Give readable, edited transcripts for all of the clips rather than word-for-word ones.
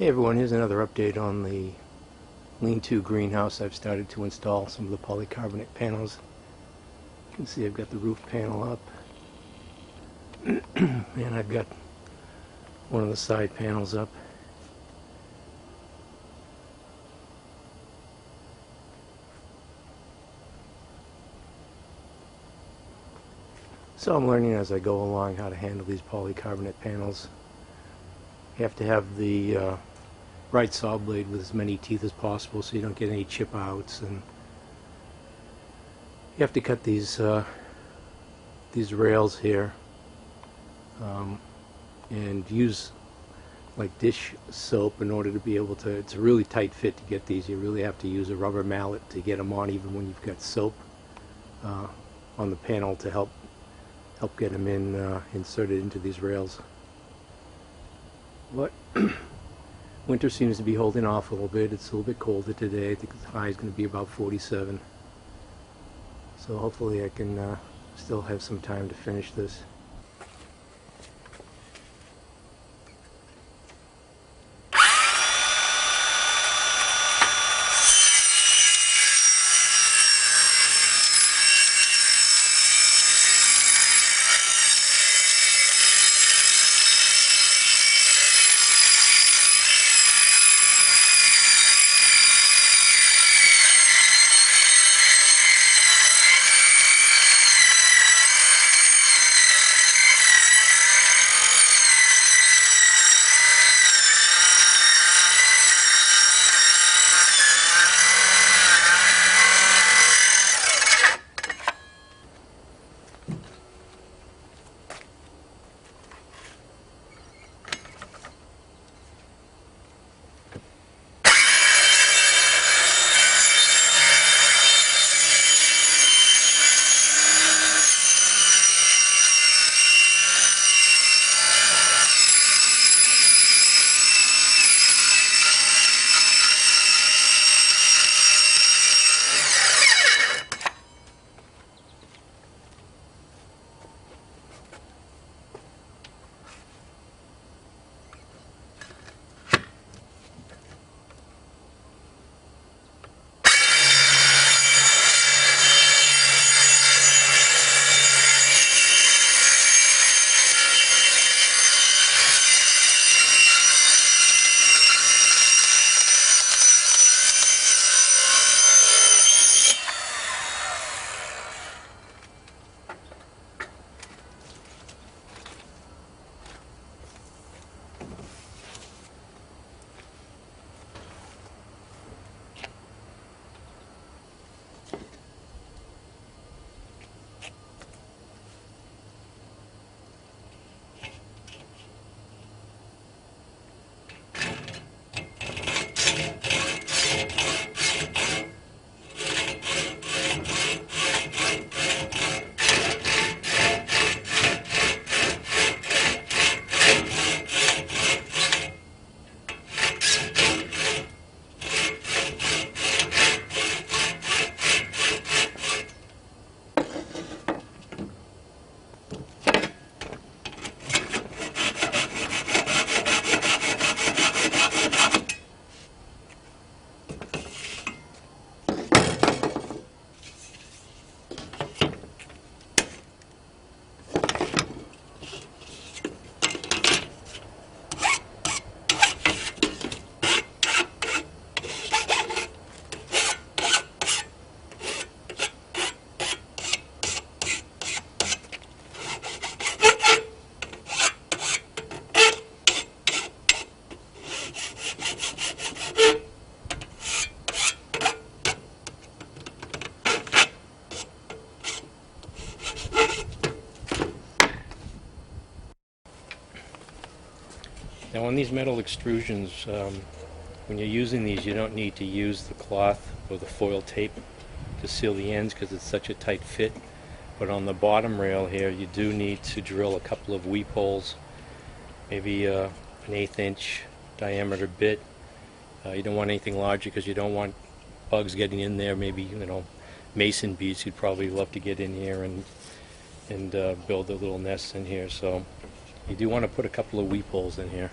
Hey everyone, here's another update on the lean-to greenhouse. I've started to install some of the polycarbonate panels. You can see I've got the roof panel up and I've got one of the side panels up. So I'm learning as I go along how to handle these polycarbonate panels. You have to have the right saw blade with as many teeth as possible so you don't get any chip outs, and you have to cut these rails here and use like dish soap in order to be able to. It's a really tight fit to get these. You really have to use a rubber mallet to get them on, even when you've got soap on the panel to help get them inserted into these rails. But winter seems to be holding off a little bit. It's a little bit colder today. I think the high is going to be about 47. So hopefully I can still have some time to finish this. Now on these metal extrusions, when you're using these, you don't need to use the cloth or the foil tape to seal the ends because it's such a tight fit. But on the bottom rail here, you do need to drill a couple of weep holes, maybe an 1/8 inch diameter bit. You don't want anything larger because you don't want bugs getting in there. Maybe, mason bees who'd probably love to get in here and build their little nests in here. So you do want to put a couple of weep holes in here.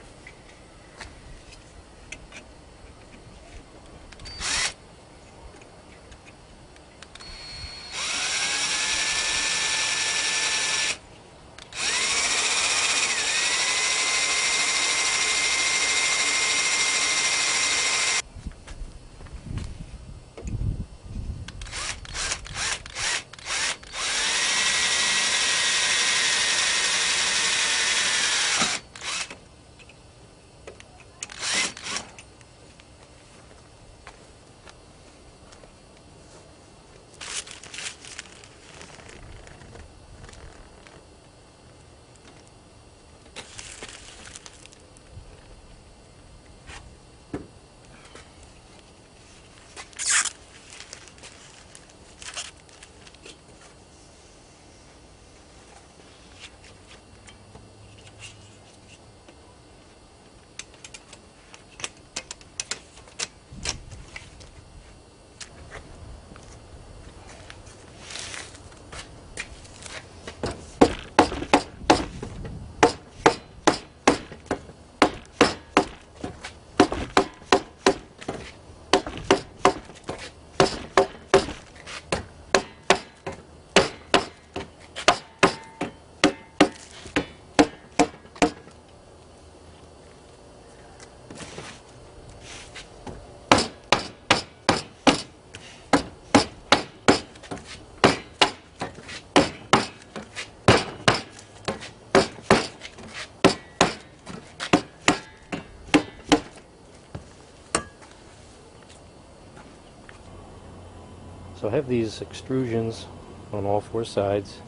So I have these extrusions on all four sides,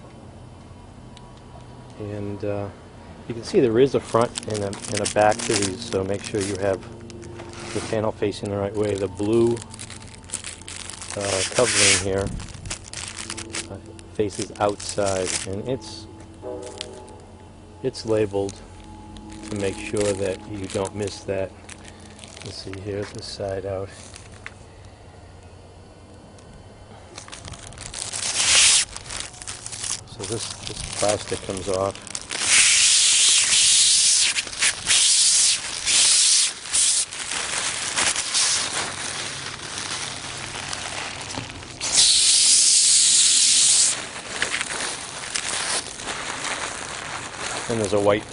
and you can see there is a front and a back to these, so make sure you have the panel facing the right way. The blue covering here faces outside, and it's labeled to make sure that you don't miss that. Let's see, here's the side out. So this plastic comes off. And there's a white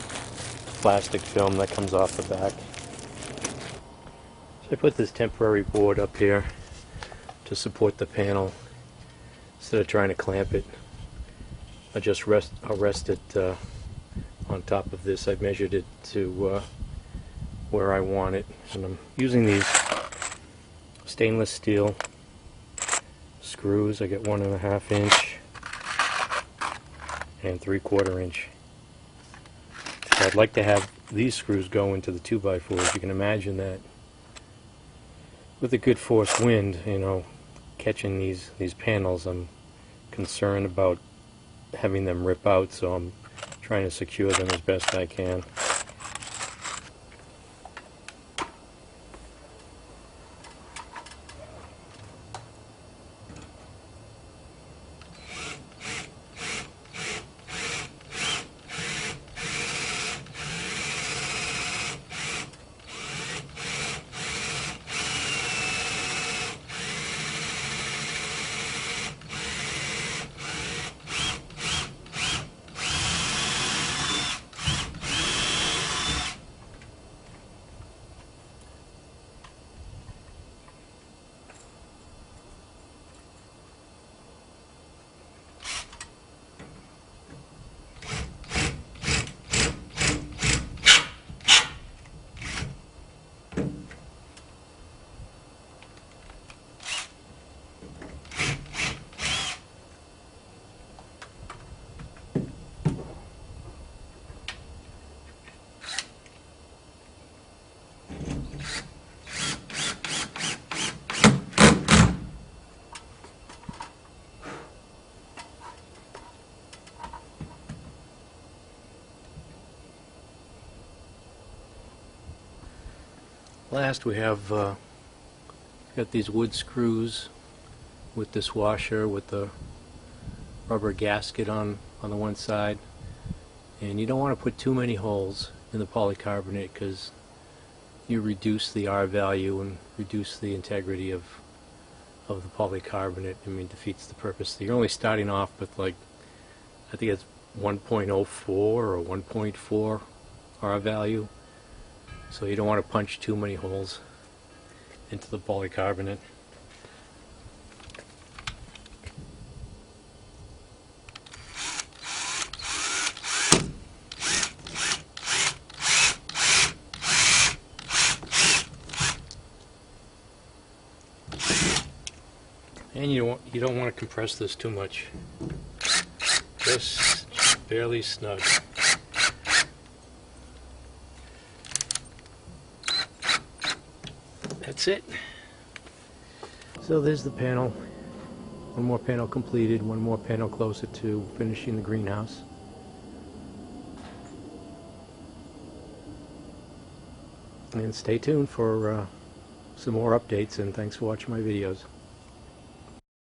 plastic film that comes off the back. So I put this temporary board up here to support the panel. Instead of trying to clamp it, I'll rest it on top of this. I've measured it to where I want it, and I'm using these stainless steel screws. I get 1.5 inch and 3/4 inch. So I'd like to have these screws go into the 2x4s. You can imagine that with a good force wind, you know, catching these panels, I'm concerned about having them rip out, so I'm trying to secure them as best I can. Last we have got these wood screws with this washer with the rubber gasket on the one side, and you don't want to put too many holes in the polycarbonate because you reduce the R value and reduce the integrity of the polycarbonate. I mean, defeats the purpose. You're only starting off with, like, I think it's 1.04 or 1.4 R value. So you don't want to punch too many holes into the polycarbonate. And you don't want to compress this too much. Just barely snug. That's it. So there's the panel. One more panel completed, one more panel closer to finishing the greenhouse. And stay tuned for some more updates, and thanks for watching my videos.